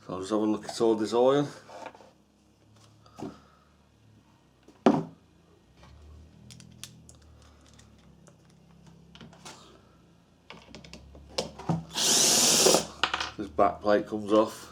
So I'll just have a look at all this iron. This back plate comes off.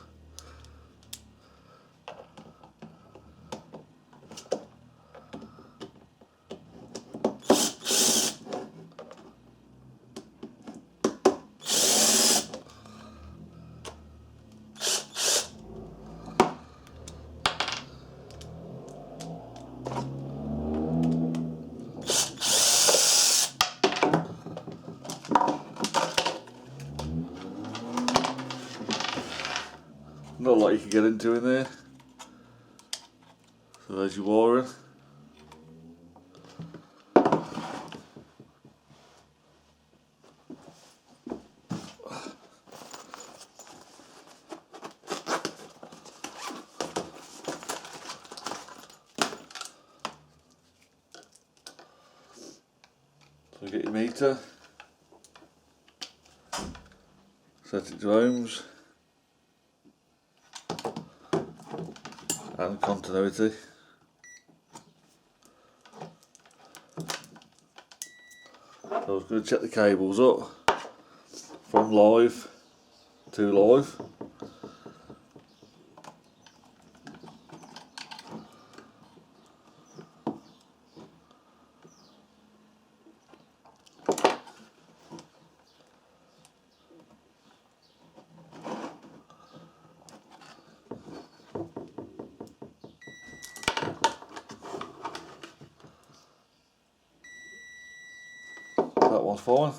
Not a lot you can get into in there. So there's your wiring. So get your meter, set it to ohms, and continuity. So I was going to check the cables up from live to live. That one's fine.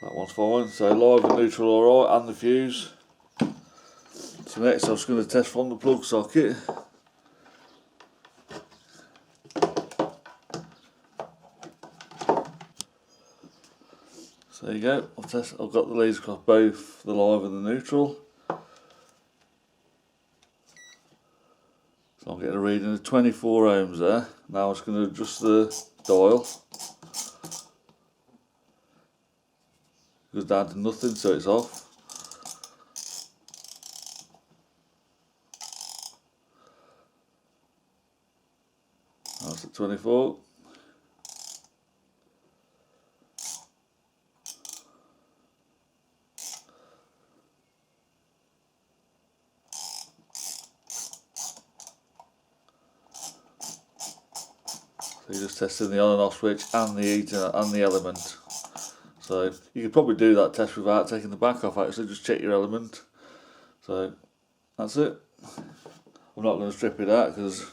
That one's fine. So live and neutral alright, and the fuse. So next I'm just going to test from the plug socket. So there you go. I've got the leads across both the live and the neutral. So I'm getting a reading of 24 ohms there. Now I'm just going to adjust the dial. Goes down to nothing, so it's off. That's at 24. So you're just testing the on and off switch and the heater and the element. So you could probably do that test without taking the back off actually, just check your element. So that's it. I'm not going to strip it out because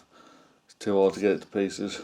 it's too hard to get it to pieces.